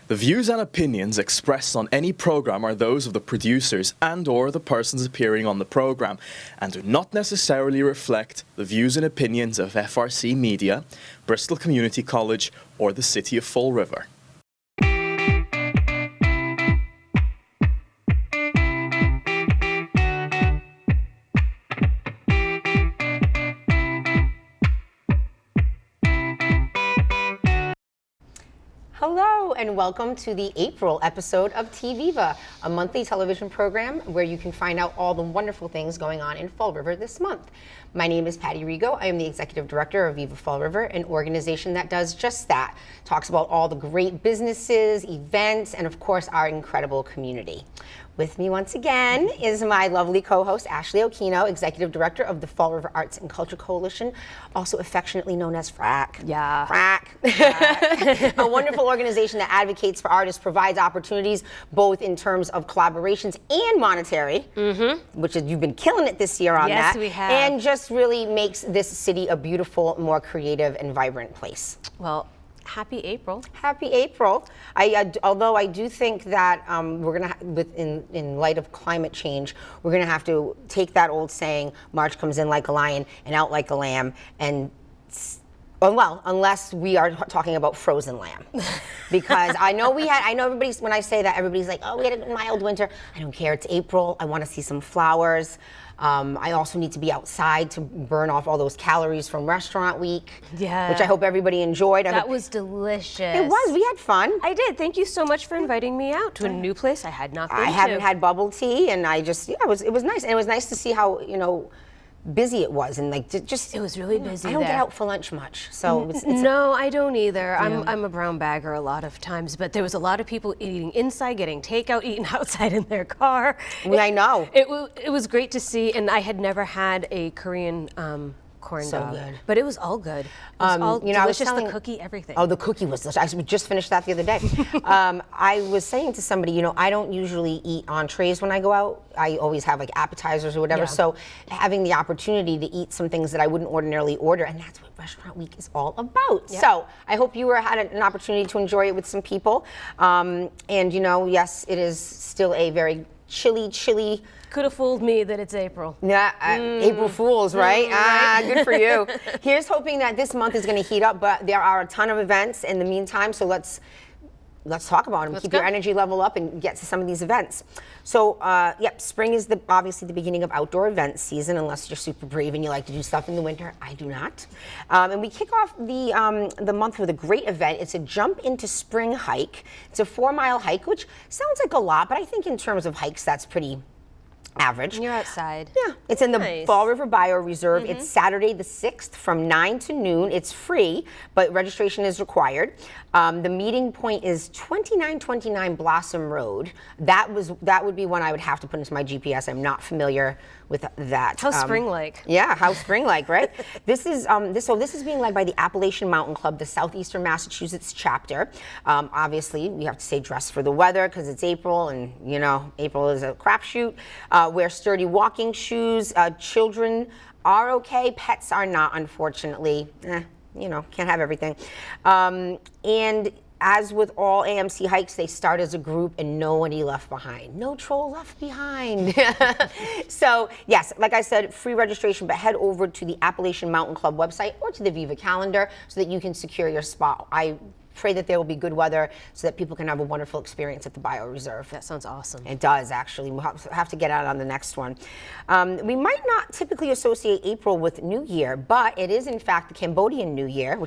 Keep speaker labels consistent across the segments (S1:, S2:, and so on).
S1: The views and opinions expressed on any program are those of the producers and/or the persons appearing on the program and do not necessarily reflect the views and opinions of FRC Media, Bristol Community College, or the City of Fall River.
S2: Hello and welcome to the April episode of TViva, a monthly television program where you can find out all the wonderful things going on in Fall River this month. My name is Patty Rigo. I am the Executive Director of Viva Fall River, an organization that does just that. Talks about all the great businesses, events, and of course our incredible community. With me once again is my lovely co-host, Ashley Okino, Executive Director of the Fall River Arts and Culture Coalition, also affectionately known as FRAC.
S3: Yeah.
S2: FRAC. A wonderful organization that advocates for artists, provides opportunities both in terms of collaborations and monetary, which is, you've been killing it this year on that.
S3: Yes, we have.
S2: And just really makes this city a beautiful, more creative and vibrant place.
S3: Well, happy April.
S2: Happy April. Although I do think that we're going to, in light of climate change, we're going to have to take that old saying, March comes in like a lion and out like a lamb, and well, unless we are talking about frozen lamb. Because I know everybody's, when I say that, everybody's like, oh, we had a mild winter. I don't care, it's April, I want to see some flowers. I also need to be outside to burn off all those calories from restaurant week,
S3: Yeah.
S2: which I hope everybody enjoyed.
S3: That was delicious.
S2: It was, we had fun.
S3: I did. Thank you so much for inviting me out to a new place I had not been to.
S2: I haven't had bubble tea, and it was nice. And it was nice to see how, busy it was, and just
S3: It was really busy
S2: I don't
S3: there.
S2: get out for lunch much, so
S3: No, I don't either. I'm a brown bagger a lot of times, but there was a lot of people eating inside, getting takeout, eating outside in their car.
S2: I know.
S3: It was great to see, and I had never had a Korean corn
S2: So
S3: dog,
S2: good.
S3: but it was all good. It was all
S2: I was
S3: delicious,
S2: telling,
S3: the cookie, everything.
S2: Oh, the cookie was delicious. I just finished that the other day. I was saying to somebody, I don't usually eat entrees when I go out. I always have like appetizers or whatever.
S3: Yeah.
S2: So having the opportunity to eat some things that I wouldn't ordinarily order, and that's what Restaurant Week is all about.
S3: Yep.
S2: So I hope you had an opportunity to enjoy it with some people. And yes, it is still a very chilly.
S3: Could have fooled me that it's April.
S2: Yeah, April Fools, right? Good for you. Here's hoping that this month is going to heat up, but there are a ton of events in the meantime, so let's talk about them. Keep your energy level up and get to some of these events. So, spring is obviously the beginning of outdoor event season, unless you're super brave and you like to do stuff in the winter. I do not. And we kick off the month with a great event. It's a Jump into Spring hike. It's a 4-mile hike, which sounds like a lot, but I think in terms of hikes, that's pretty average.
S3: You're outside.
S2: Yeah, it's in the
S3: Nice.
S2: Fall River Bioreserve. It's Saturday the 6th from 9 to noon. It's free, but registration is required. The meeting point is 2929 Blossom Road. That would be one I would have to put into my GPS. I'm not familiar with that.
S3: How spring-like.
S2: Yeah, how spring-like, right? This is being led by the Appalachian Mountain Club, the Southeastern Massachusetts chapter. Obviously, we have to say dress for the weather because it's April, and April is a crapshoot. Wear sturdy walking shoes. Children are okay. Pets are not, unfortunately. Can't have everything. And as with all AMC hikes, they start as a group and nobody left behind. No troll left behind. So, yes, like I said, free registration, but head over to the Appalachian Mountain Club website or to the Viva calendar so that you can secure your spot. I pray that there will be good weather so that people can have a wonderful experience at the Bioreserve.
S3: That sounds awesome.
S2: It does, actually. We'll have to get out on the next one. We might not typically associate April with New Year, but it is, in fact, the Cambodian New Year,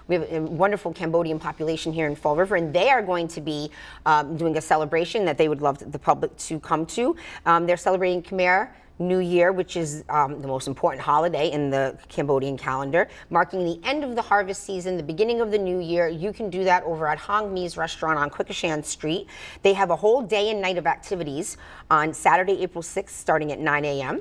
S2: we have a wonderful Cambodian population here in Fall River, and they are going to be doing a celebration that they would love the public to come to. They're celebrating Khmer New Year, which is the most important holiday in the Cambodian calendar, marking the end of the harvest season, the beginning of the new year. You can do that over at Hong Mi's restaurant on Quikasham Street. They have a whole day and night of activities on Saturday, April 6th, starting at 9 a.m.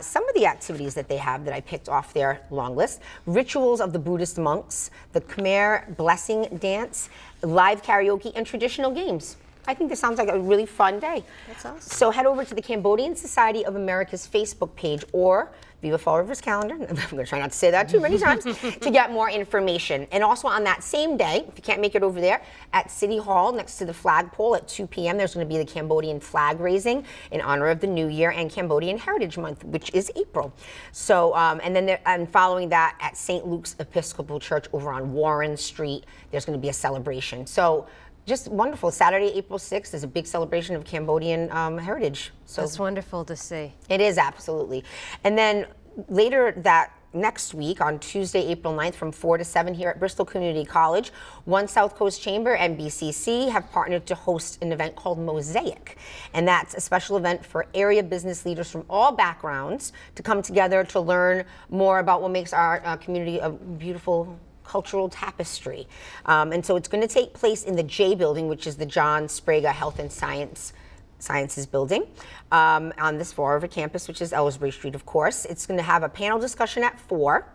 S2: Some of the activities that they have that I picked off their long list: rituals of the Buddhist monks, the Khmer blessing dance, live karaoke, and traditional games. I think this sounds like a really fun day.
S3: That's awesome.
S2: So head over to the Cambodian Society of America's Facebook page or Viva Fall River's calendar. I'm going to try not to say that too many times to get more information. And also on that same day, if you can't make it over there, at City Hall next to the flagpole at 2 p.m., there's going to be the Cambodian flag raising in honor of the New Year and Cambodian Heritage Month, which is April. So, and then following that at St. Luke's Episcopal Church over on Warren Street, there's going to be a celebration. So just wonderful. Saturday, April 6th is a big celebration of Cambodian heritage. So
S3: That's wonderful to see.
S2: it is, absolutely. And then later that next week on Tuesday, April 9th from 4 to 7 here at Bristol Community College, One South Coast Chamber and BCC have partnered to host an event called Mosaic. And that's a special event for area business leaders from all backgrounds to come together to learn more about what makes our community a beautiful cultural tapestry. And so it's going to take place in the J Building, which is the John Sprague Health and Sciences building on this Fall River campus, which is Ellsbury Street, of course. It's going to have a panel discussion at 4,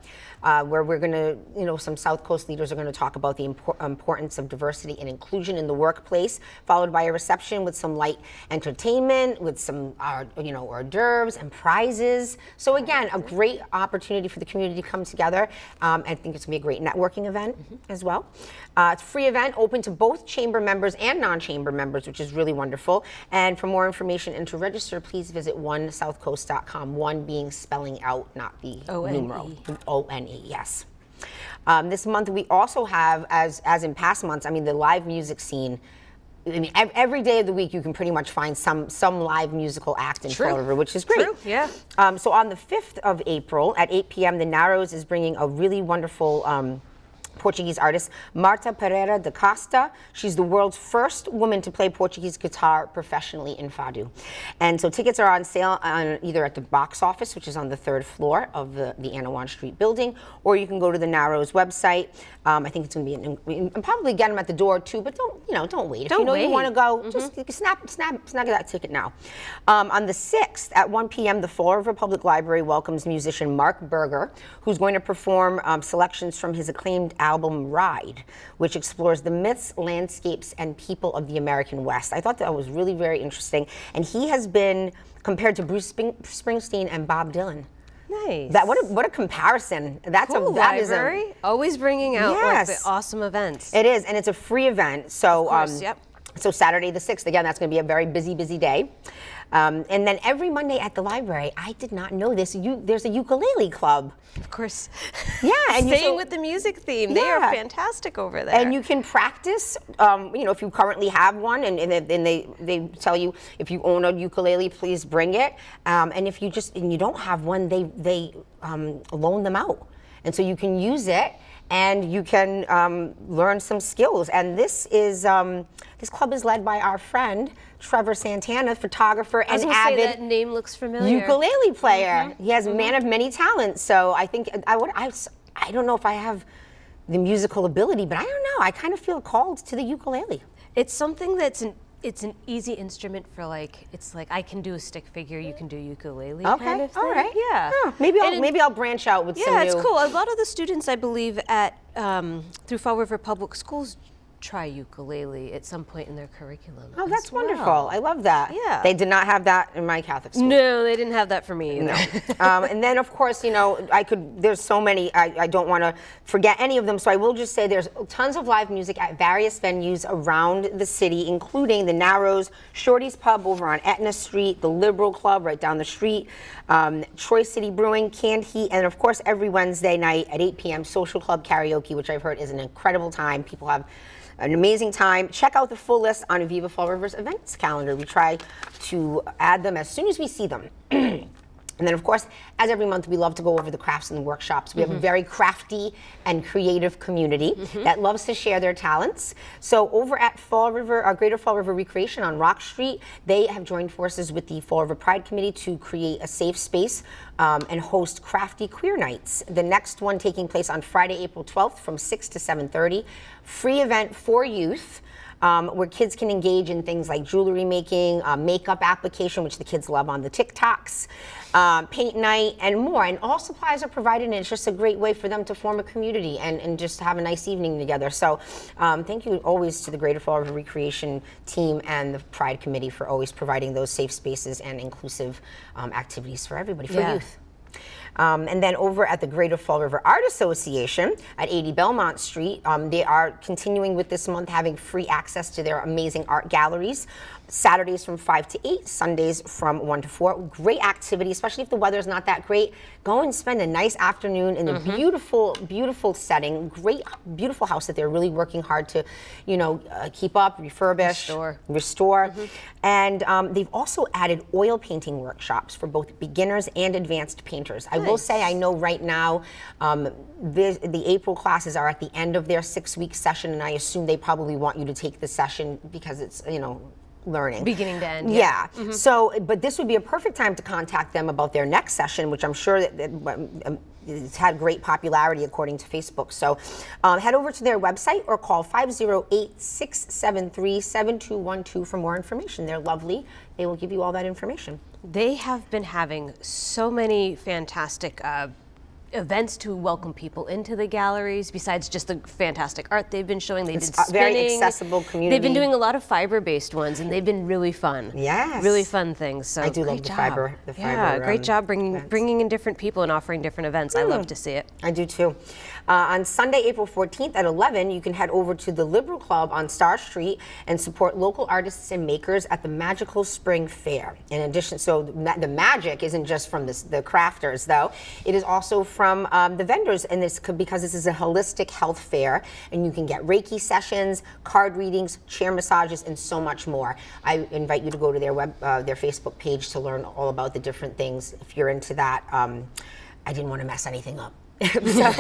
S2: where we're going to, some South Coast leaders are going to talk about the importance of diversity and inclusion in the workplace, followed by a reception with some light entertainment, with some, hors d'oeuvres and prizes. So again, a great opportunity for the community to come together. I think it's going to be a great networking event as well. It's a free event, open to both chamber members and non-chamber members, which is really wonderful. And for more information and to register, please visit onesouthcoast.com. One being spelling out, not the numeral. O-N-E, yes. This month we also have, as in past months, the live music scene. Every day of the week you can pretty much find some live musical act in Fall River, which is great.
S3: True, yeah.
S2: So on the 5th of April at 8 p.m., the Narrows is bringing a really wonderful Portuguese artist, Marta Pereira da Costa. She's the world's first woman to play Portuguese guitar professionally in Fado. And so tickets are on sale either at the box office, which is on the 3rd floor of the Anawan Street building, or you can go to the Narrows website. I think it's going to be, and probably get them at the door too, but don't wait. If you know you want to go, just snag that ticket now. On the 6th at 1 p.m., the Fall River Public Library welcomes musician Mark Berger, who's going to perform selections from his acclaimed album Ride, which explores the myths, landscapes, and people of the American West. I thought that was really very interesting, and he has been compared to Bruce Springsteen and Bob Dylan.
S3: Nice.
S2: What a comparison. That
S3: library. Always bringing out
S2: Yes.
S3: the awesome events.
S2: It is, and it's a free event. So,
S3: Of course, yep.
S2: So Saturday the 6th, again, that's going to be a very busy day. And then every Monday at the library, I did not know this, there's a ukulele club.
S3: Of course.
S2: Yeah. And
S3: Staying with the music theme. They are fantastic over there.
S2: And you can practice, if you currently have one, and they tell you if you own a ukulele, please bring it. And if you don't have one, they loan them out. And so you can use it and you can learn some skills. And this club is led by our friend Trevor Santana, photographer and avid
S3: that name looks familiar.
S2: ukulele player. He has man of many talents. So I think I don't know if I have the musical ability, but I don't know. I kind of feel called to the ukulele.
S3: It's something it's an easy instrument for it's like I can do a stick figure, you can do ukulele kind of thing.
S2: All right.
S3: Yeah.
S2: Huh. Maybe I'll branch out with some new.
S3: Yeah, it's cool. A lot of the students, I believe, at through Fall River Public Schools try ukulele at some point in their curriculum.
S2: Oh, that's wonderful. I love that.
S3: Yeah.
S2: They did not have that in my Catholic school.
S3: No, they didn't have that for me either.
S2: No. And then, of course, there's so many, I don't want to forget any of them, so I will just say there's tons of live music at various venues around the city, including the Narrows, Shorty's Pub over on Etna Street, the Liberal Club right down the street, Troy City Brewing, Canned Heat, and of course, every Wednesday night at 8 p.m., Social Club Karaoke, which I've heard is an incredible time. People have an amazing time. Check out the full list on Viva Fall River's events calendar. We try to add them as soon as we see them. And then, of course, as every month, we love to go over the crafts and the workshops. We have a very crafty and creative community that loves to share their talents. So over at Fall River, Greater Fall River Recreation on Rock Street, they have joined forces with the Fall River Pride Committee to create a safe space and host crafty queer nights. The next one taking place on Friday, April 12th from 6 to 7:30. Free event for youth. where kids can engage in things like jewelry making, makeup application, which the kids love on the TikToks, paint night, and more. And all supplies are provided, and it's just a great way for them to form a community and just have a nice evening together. So thank you always to the Greater Fall River Recreation team and the Pride Committee for always providing those safe spaces and inclusive activities for everybody, for youth. And then over at the Greater Fall River Art Association at 80 Belmont Street, they are continuing with this month having free access to their amazing art galleries. Saturdays from 5 to 8, Sundays from 1 to 4. Great activity, especially if the weather's not that great. Go and spend a nice afternoon in a beautiful, beautiful setting. Great, beautiful house that they're really working hard to, keep up, refurbish, restore. And they've also added oil painting workshops for both beginners and advanced painters. I will say, I know right now the April classes are at the end of their 6-week session, and I assume they probably want you to take the session because it's, learning.
S3: Beginning to end.
S2: Yeah. So, but this would be a perfect time to contact them about their next session, which I'm sure that it's had great popularity according to Facebook. So head over to their website or call 508-673-7212 for more information. They're lovely. They will give you all that information.
S3: They have been having so many fantastic events to welcome people into the galleries, besides just the fantastic art they've been showing. They did spinning.
S2: Very accessible community.
S3: They've been doing a lot of fiber-based ones, and they've been really fun.
S2: Yes.
S3: Really fun things. So
S2: I do love the fiber.
S3: Yeah, great job bringing in different people and offering different events. I love to see it.
S2: I do too. On Sunday, April 14th at 11, you can head over to the Liberal Club on Star Street and support local artists and makers at the Magical Spring Fair. In addition, so the magic isn't just from the crafters, though. It is also from the vendors, and because this is a holistic health fair, and you can get Reiki sessions, card readings, chair massages, and so much more. I invite you to go to their their Facebook page to learn all about the different things if you're into that. I didn't want to mess anything up. So,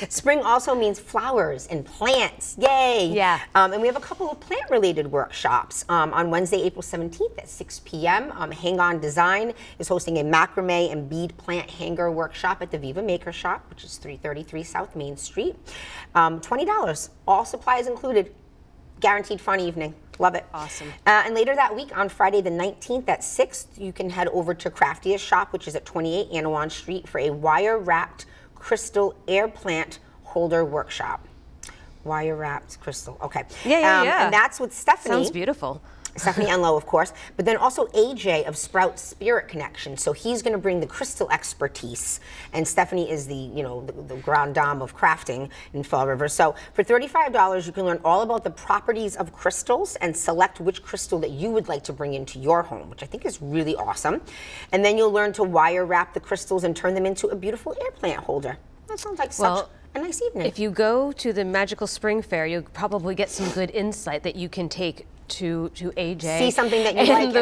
S2: spring also means flowers and plants. Yay!
S3: Yeah.
S2: And we have a couple of plant-related workshops on Wednesday, April 17th at 6 p.m. Hang On Design is hosting a macrame and bead plant hanger workshop at the Viva Maker Shop, which is 333 South Main Street. $20. All supplies included. Guaranteed fun evening. Love it.
S3: Awesome.
S2: And later that week, on Friday the 19th at 6, you can head over to Craftiest Shop, which is at 28 Anawan Street, for a wire-wrapped crystal air plant holder workshop. Wire-wrapped crystal. Okay.
S3: Yeah.
S2: And that's with Stephanie.
S3: Sounds beautiful.
S2: Stephanie Unlow, of course, but then also AJ of Sprout Spirit Connection. So he's going to bring the crystal expertise, and Stephanie is the grande dame of crafting in Fall River. So for $35, you can learn all about the properties of crystals and select which crystal that you would like to bring into your home, which I think is really awesome. And then you'll learn to wire wrap the crystals and turn them into a beautiful air plant holder. That sounds like such a nice evening.
S3: If you go to the Magical Spring Fair, you'll probably get some good insight that you can take to AJ.
S2: See something that you like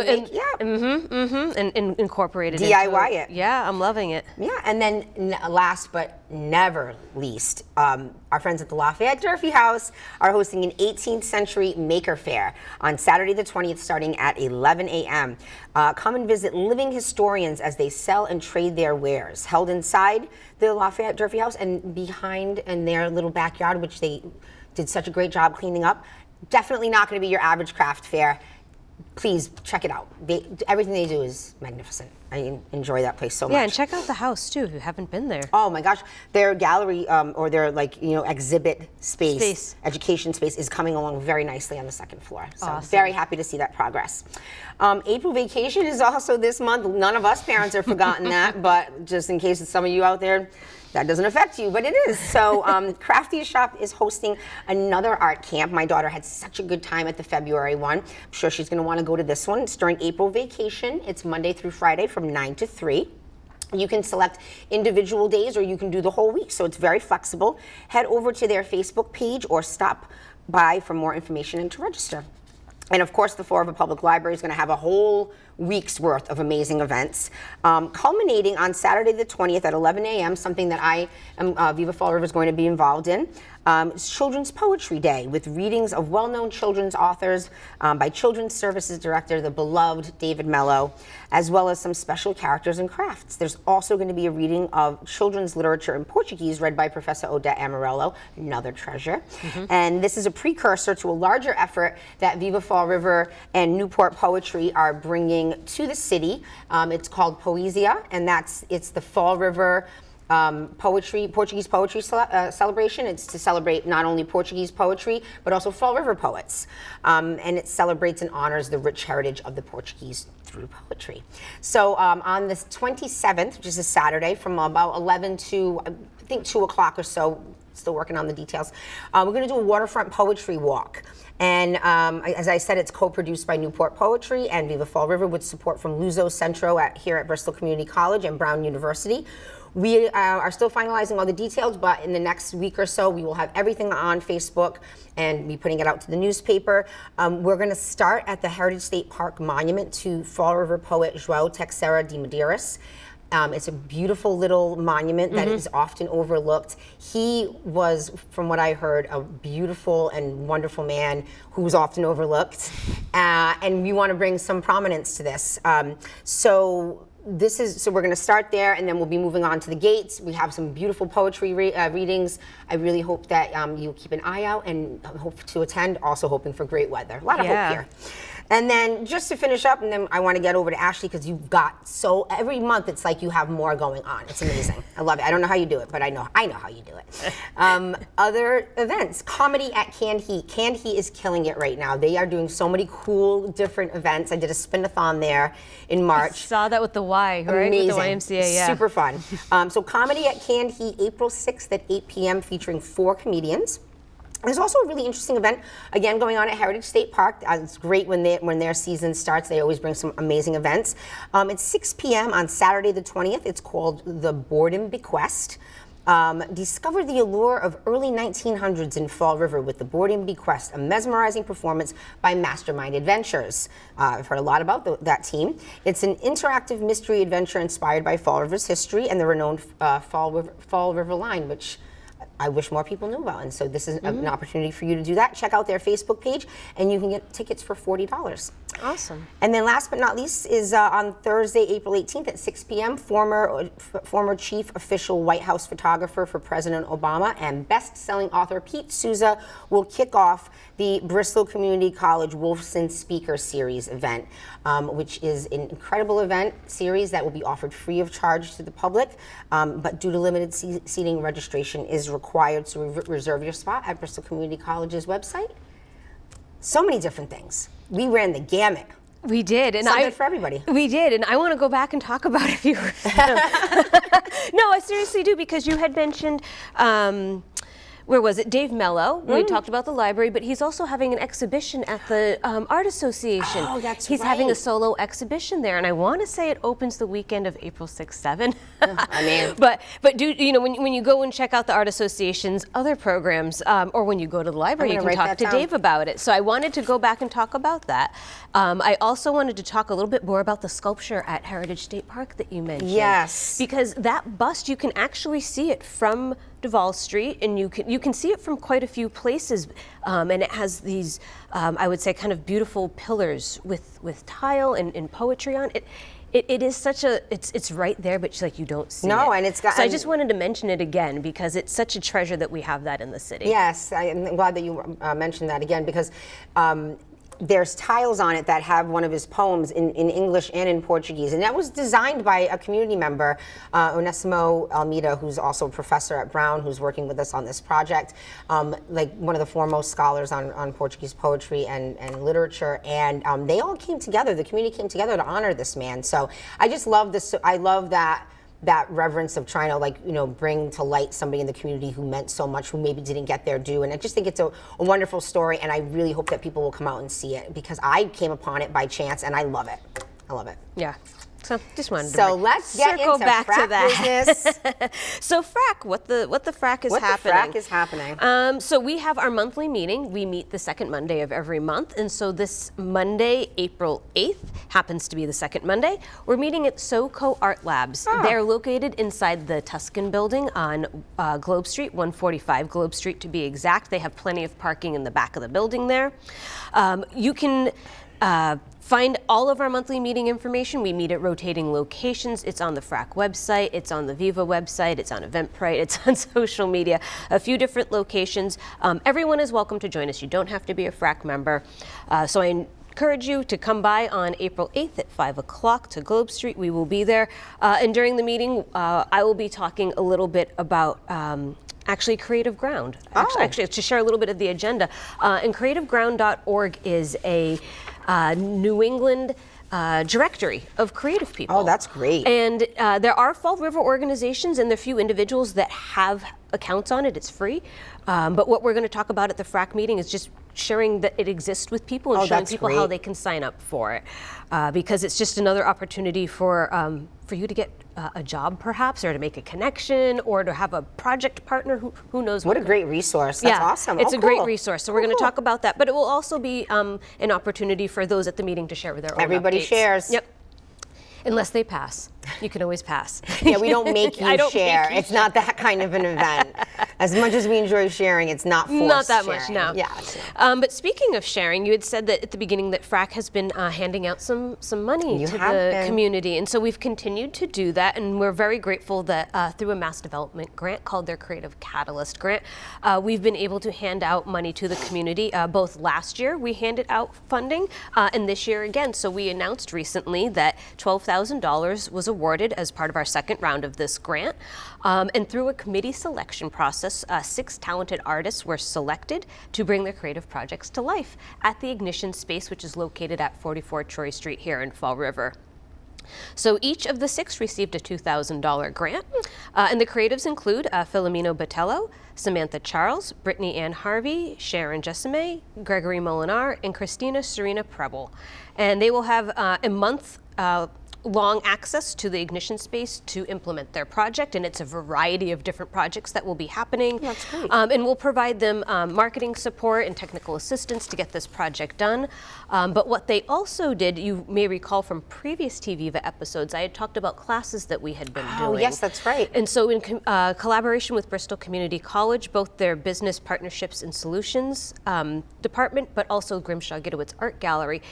S3: and incorporate it.
S2: DIY it.
S3: Yeah, I'm loving it.
S2: Yeah, and then last but never least, our friends at the Lafayette Durfee House are hosting an 18th century maker fair on Saturday the 20th starting at 11 a.m. Come and visit living historians as they sell and trade their wares. Held inside the Lafayette Durfee House and behind in their little backyard, which they did such a great job cleaning up. Definitely not going to be your average craft fair. Please check it out. Everything they do is magnificent. I enjoy that place so much.
S3: Yeah, and check out the house too, if you haven't been there.
S2: Oh my gosh, their gallery or their exhibit space, education space is coming along very nicely on the second floor. So
S3: awesome.
S2: Very happy to see that progress. April vacation is also this month. None of us parents have forgotten that, but just in case it's some of you out there, that doesn't affect you, but it is. So Craftiest Shop is hosting another art camp. My daughter had such a good time at the February one. I'm sure she's going to want to go to this one. It's during April vacation. It's Monday through Friday from 9 to 3. You can select individual days or you can do the whole week, so it's very flexible. Head over to their Facebook page or stop by for more information and to register. And of course, the Fall River Public Library is going to have a whole week's worth of amazing events, culminating on Saturday the 20th at 11 a.m., something that I am, Viva Fall River is going to be involved in. It's Children's Poetry Day with readings of well-known children's authors by Children's Services Director, the beloved David Mello, as well as some special characters and crafts. There's also going to be a reading of children's literature in Portuguese read by Professor Odette Amarello, another treasure. And this is a precursor to a larger effort that Viva Fall River and Newport Poetry are bringing to the city. It's called Poesia, and it's the Fall River Portuguese poetry celebration. It's to celebrate not only Portuguese poetry, but also Fall River poets. And it celebrates and honors the rich heritage of the Portuguese through poetry. So on the 27th, which is a Saturday, from about 11 to, I think, 2 o'clock or so, still working on the details, we're going to do a waterfront poetry walk. And as I said, it's co-produced by Newport Poetry and Viva Fall River with support from Luso Centro here at Bristol Community College and Brown University. We are still finalizing all the details, but in the next week or so, we will have everything on Facebook and be putting it out to the newspaper. We're going to start at the Heritage State Park Monument to Fall River poet João Teixeira de Medeiros. It's a beautiful little monument that is often overlooked. He was, from what I heard, a beautiful and wonderful man who was often overlooked. And we want to bring some prominence to this. So we're going to start there, and then we'll be moving on to the gates. We have some beautiful poetry readings. I really hope that you'll keep an eye out and hope to attend, also hoping for great weather. A lot of hope here. And then just to finish up, and then I want to get over to Ashley, because you've got every month it's like you have more going on. It's amazing. I love it. I don't know how you do it, but I know how you do it. Other events, comedy at Canned Heat. Canned Heat is killing it right now. They are doing so many cool different events. I did a spin-a-thon there in March. I
S3: saw that with the Y, right?
S2: Amazing.
S3: With the YMCA, yeah.
S2: Super fun. So comedy at Canned Heat, April 6th at 8 p.m. featuring 4 comedians. There's also a really interesting event, again, going on at Heritage State Park. It's great when their season starts. They always bring some amazing events. It's 6 p.m. on Saturday the 20th. It's called The Boredom Bequest. Discover the allure of early 1900s in Fall River with The Boredom Bequest, a mesmerizing performance by Mastermind Adventures. I've heard a lot about that team. It's an interactive mystery adventure inspired by Fall River's history and the renowned Fall River line, which I wish more people knew about. And so this is an opportunity for you to do that. Check out their Facebook page, and you can get tickets for $40.
S3: Awesome.
S2: And then last but not least is on Thursday, April 18th at 6 p.m., former chief official White House photographer for President Obama and best-selling author Pete Souza will kick off the Bristol Community College Wolfson Speaker Series event, which is an incredible event series that will be offered free of charge to the public, but due to limited seating, registration is required, so reserve your spot at Bristol Community College's website. So many different things. We ran the gamut.
S3: We did, and
S2: something for everybody.
S3: We did, and I want to go back and talk about a few. No, I seriously do, because you had mentioned. Where was it? Dave Mello. We talked about the library, but he's also having an exhibition at the Art Association.
S2: Oh, that's
S3: He's
S2: right.
S3: having a solo exhibition there, and I want to say it opens the weekend of April 6th, 7.
S2: I mean,
S3: but do you know when you go and check out the Art Association's other programs, or when you go to the library, you can talk to Dave about it. So I wanted to go back and talk about that. I also wanted to talk a little bit more about the sculpture at Heritage State Park that you mentioned.
S2: Yes.
S3: Because that bust, you can actually see it from Duval Street, and you can see it from quite a few places, and it has these, I would say, kind of beautiful pillars with tile and poetry on it. It is such a, it's right there, but like you don't see it.
S2: No, and it's got.
S3: So I just wanted to mention it again because it's such a treasure that we have that in the city.
S2: Yes, I'm glad that you mentioned that again, because there's tiles on it that have one of his poems in English and in Portuguese. And that was designed by a community member, Onesimo Almeida, who's also a professor at Brown, who's working with us on this project, like one of the foremost scholars on Portuguese poetry and literature. And they all came together, the community came together to honor this man. So I just love this. I love that reverence of trying to bring to light somebody in the community who meant so much, who maybe didn't get their due. And I just think it's a wonderful story, and I really hope that people will come out and see it, because I came upon it by chance and I love it. I love it.
S3: Yeah. So just wanted to
S2: So let's get
S3: circle
S2: into
S3: back
S2: frac
S3: to that.
S2: business.
S3: So frac, what the frac is
S2: What
S3: happening?
S2: the frac is happening?
S3: So we have our monthly meeting. We meet the second Monday of every month, and so this Monday, April 8th, happens to be the second Monday. We're meeting at SoCo Art Labs. They're located inside the Tuscan building on Globe Street, 145 Globe Street to be exact. They have plenty of parking in the back of the building there. You can find all of our monthly meeting information. We meet at rotating locations. It's on the FRAC website, it's on the TViva website, it's on Eventbrite, it's on social media, a few different locations. Everyone is welcome to join us. You don't have to be a FRAC member. So I encourage you to come by on April 8th at 5 o'clock to Globe Street. We will be there. And during the meeting, I will be talking a little bit about actually Creative Ground. Actually, to share a little bit of the agenda. And creativeground.org is a New England directory of creative people.
S2: Oh, that's great.
S3: And there are Fall River organizations and there are a few individuals that have accounts on it. It's free. But what we're going to talk about at the FRAC meeting is just sharing that it exists with people and showing people how they can sign up for it. Because it's just another opportunity for you to get a job perhaps, or to make a connection, or to have a project partner. Who knows?
S2: What a great resource. That's awesome.
S3: It's a great resource. So we're going to talk about that. But it will also be an opportunity for those at the meeting to share with their own
S2: Everybody
S3: updates.
S2: shares.
S3: Yep. Unless they pass. You can always pass.
S2: Yeah, we don't make you share.
S3: Make you
S2: It's not that kind of an event. As much as we enjoy sharing, it's not forced
S3: Not that
S2: sharing.
S3: much, no.
S2: Yeah.
S3: But speaking of sharing, you had said that at the beginning that FRAC has been handing out some money to the community. And so we've continued to do that. And we're very grateful that through a mass development grant called their Creative Catalyst Grant, we've been able to hand out money to the community. Both last year we handed out funding and this year again. So we announced recently that $12,000 was awarded as part of our second round of this grant. And through a committee selection process, 6 talented artists were selected to bring their creative projects to life at the Ignition Space, which is located at 44 Troy Street here in Fall River. So each of the 6 received a $2,000 grant, and the creatives include Filomeno Botello, Samantha Charles, Brittany Ann Harvey, Sharon Jessime, Gregory Molinar, and Christina Serena Preble. And they will have a month long access to the Ignition Space to implement their project, and it's a variety of different projects that will be happening.
S2: That's great.
S3: And we'll provide them marketing support and technical assistance to get this project done. But what they also did, you may recall from previous TViva episodes, I had talked about classes that we had been doing.
S2: Oh, yes, that's right.
S3: And so in collaboration with Bristol Community College, both their Business Partnerships and Solutions department, but also Grimshaw Gitowitz Art Gallery,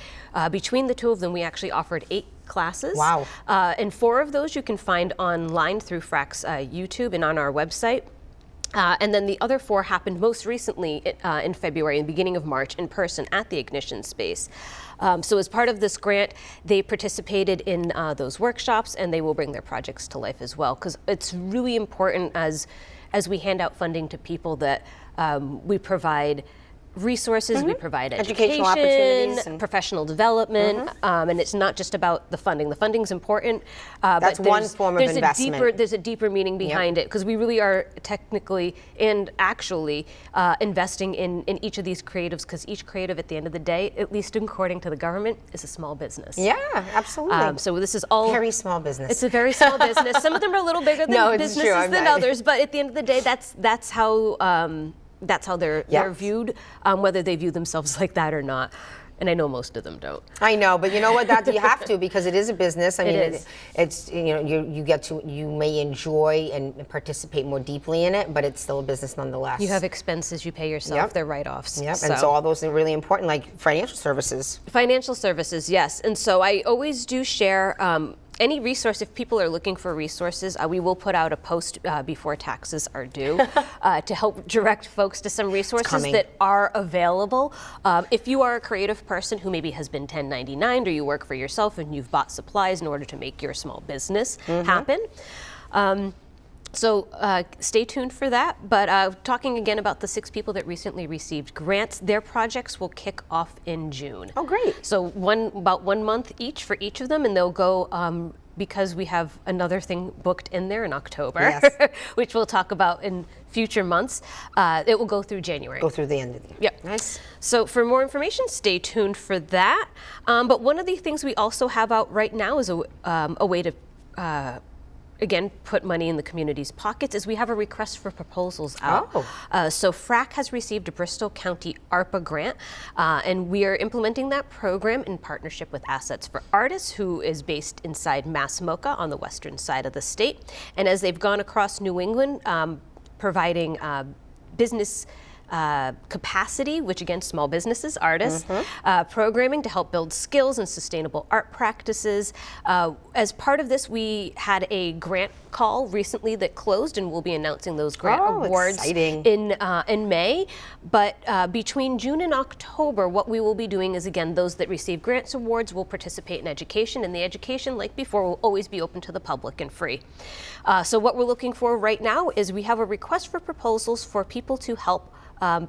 S3: between the two of them, we actually offered 8 classes.
S2: Wow.
S3: And 4 of those you can find online through FRAC's YouTube and on our website. And then the other 4 happened most recently in February and beginning of March in person at the Ignition Space. So as part of this grant, they participated in those workshops, and they will bring their projects to life as well. Because it's really important as we hand out funding to people that we provide resources, we provide education,
S2: opportunities, and
S3: professional development, and it's not just about the funding. The funding's important,
S2: That's
S3: but
S2: one form of investment.
S3: There's a deeper meaning behind it, because we really are technically and actually investing in each of these creatives, because each creative at the end of the day, at least according to the government, is a small business.
S2: Yeah, absolutely.
S3: So this is all
S2: very small business.
S3: It's a very small business. Some of them are a little bigger than businesses than others, but at the end of the day, that's how they're viewed, whether they view themselves like that or not. And I know most of them don't.
S2: I know, but you know what? That you have to, because it is a business. I mean, it's you may enjoy and participate more deeply in it, but it's still a business nonetheless.
S3: You have expenses you pay yourself. They're write-offs.
S2: Yep. And so all those are really important, like financial services.
S3: Financial services, yes. And so I always do share any resource. If people are looking for resources, we will put out a post before taxes are due to help direct folks to some resources that are available. If you are a creative person who maybe has been 1099'd, or you work for yourself and you've bought supplies in order to make your small business happen. So stay tuned for that. But talking again about the 6 people that recently received grants, their projects will kick off in June.
S2: Oh, great.
S3: So about 1 month each for each of them, and they'll go because we have another thing booked in there in October,
S2: Yes.
S3: which we'll talk about in future months. It will go through January.
S2: Go through the end of the year.
S3: Yep.
S2: Nice.
S3: So for more information, stay tuned for that. But one of the things we also have out right now is a way to again, put money in the community's pockets, is we have a request for proposals out. So FRAC has received a Bristol County ARPA grant, and we are implementing that program in partnership with Assets for Artists, who is based inside Massimoka on the western side of the state. And as they've gone across New England, providing business capacity, which again, small businesses, artists, programming to help build skills and sustainable art practices. As part of this, we had a grant call recently that closed, and we'll be announcing those grant awards in May. But between June and October, what we will be doing is, again, those that receive grants awards will participate in education, and the education, like before, will always be open to the public and free. So what we're looking for right now is we have a request for proposals for people to help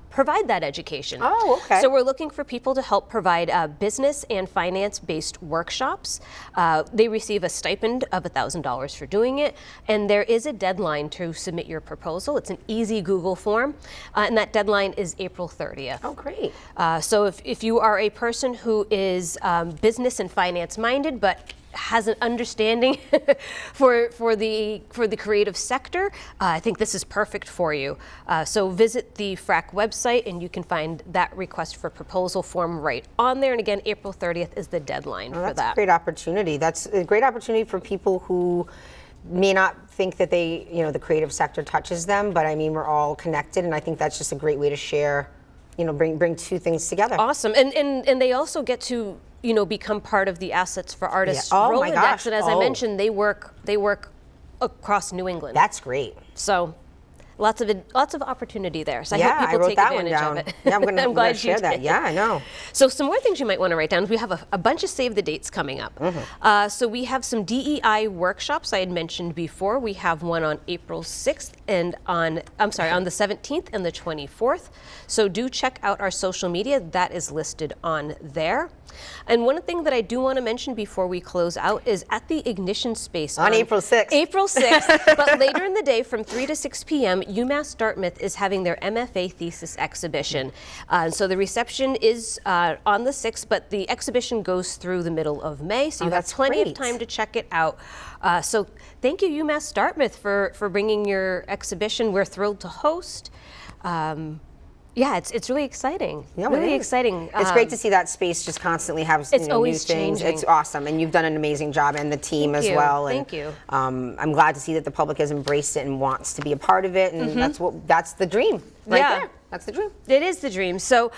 S3: provide that education. So we're looking for people to help provide business and finance-based workshops. They receive a stipend of $1,000 for doing it, and there is a deadline to submit your proposal. It's an easy Google form, and that deadline is April 30th.
S2: Oh, great.
S3: So if you are a person who is business and finance-minded, but has an understanding for the creative sector, I think this is perfect for you. So visit the FRAC website and you can find that request for proposal form right on there. And again, April 30th is the deadline for that.
S2: That's a great opportunity. That's a great opportunity for people who may not think that they, the creative sector touches them, but I mean, we're all connected, and I think that's just a great way to share, bring two things together.
S3: Awesome. And they also get to become part of the Assets for Artists Rolodex. And as I mentioned, they work across New England.
S2: That's great.
S3: So lots of opportunity there. So I hope people take advantage of it.
S2: Yeah, I'm
S3: glad
S2: to share that. Yeah, I know.
S3: So some more things you might want to write down. We have a bunch of save the dates coming up. So we have some DEI workshops I had mentioned before. We have one on April 6th and on the 17th and the 24th. So do check out our social media. That is listed on there. And one thing that I do want to mention before we close out is at the Ignition Space
S2: on April 6th.
S3: April 6th, but later in the day from 3 to 6 p.m., UMass Dartmouth is having their MFA thesis exhibition. So the reception is on the 6th, but the exhibition goes through the middle of May, so you have plenty of time to check it out. So thank you, UMass Dartmouth, for bringing your exhibition. We're thrilled to host. Yeah, it's really exciting.
S2: Yeah,
S3: really exciting.
S2: It's great to see that space just constantly have
S3: it's
S2: new
S3: always
S2: things.
S3: Changing.
S2: It's awesome, and you've done an amazing job, and the team as well. And,
S3: Thank you.
S2: I'm glad to see that the public has embraced it and wants to be a part of it, and that's the dream there. That's the dream.
S3: It is the dream. So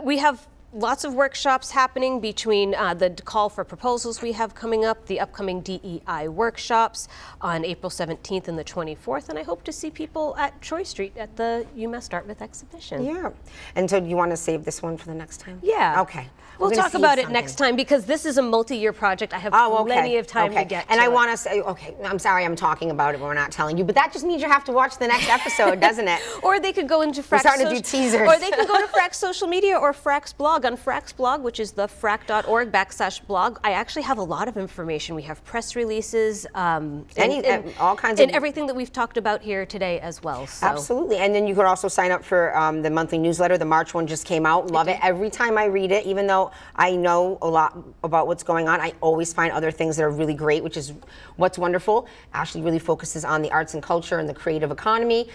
S3: we have lots of workshops happening between the call for proposals we have coming up, the upcoming DEI workshops on April 17th and the 24th, and I hope to see people at Troy Street at the UMass Dartmouth exhibition.
S2: Yeah. And so do you want to save this one for the next time?
S3: Yeah.
S2: Okay.
S3: We'll talk about it next time because this is a multi-year project. I have plenty of time to get to
S2: And I want to say, I'm sorry I'm talking about it, but we're not telling you, but that just means you have to watch the next episode, doesn't it?
S3: Or they could go into
S2: We're starting to do teasers.
S3: Or they can go to FRAC's social media or FRAC's blog. On FRAC's blog, which is thefrac.org/blog, I actually have a lot of information. We have press releases,
S2: all kinds of...
S3: And everything that we've talked about here today as well. So.
S2: Absolutely. And then you could also sign up for the monthly newsletter. The March one just came out. Love it. Every time I read it, even though I know a lot about what's going on, I always find other things that are really great, which is what's wonderful. Ashley really focuses on the arts and culture and the creative economy.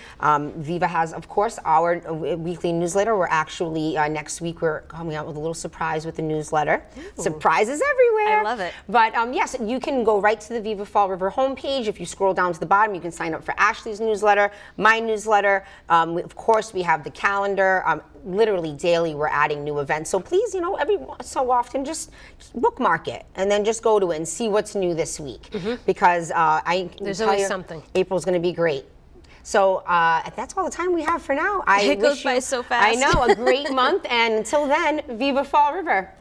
S2: Viva has, of course, our weekly newsletter. We're actually, next week, we're coming out with a little surprise with the newsletter. Ooh. Surprises everywhere.
S3: I love it.
S2: But yes, you can go right to the Viva Fall River homepage. If you scroll down to the bottom, you can sign up for Ashley's newsletter, my newsletter. Of course, we have the calendar. Literally daily, we're adding new events. So please, every so often, just bookmark it and then just go to it and see what's new this week. Because
S3: there's always something.
S2: April's going to be great. So that's all the time we have for now.
S3: It goes by so fast.
S2: I know, a great month. And until then, Viva Fall River.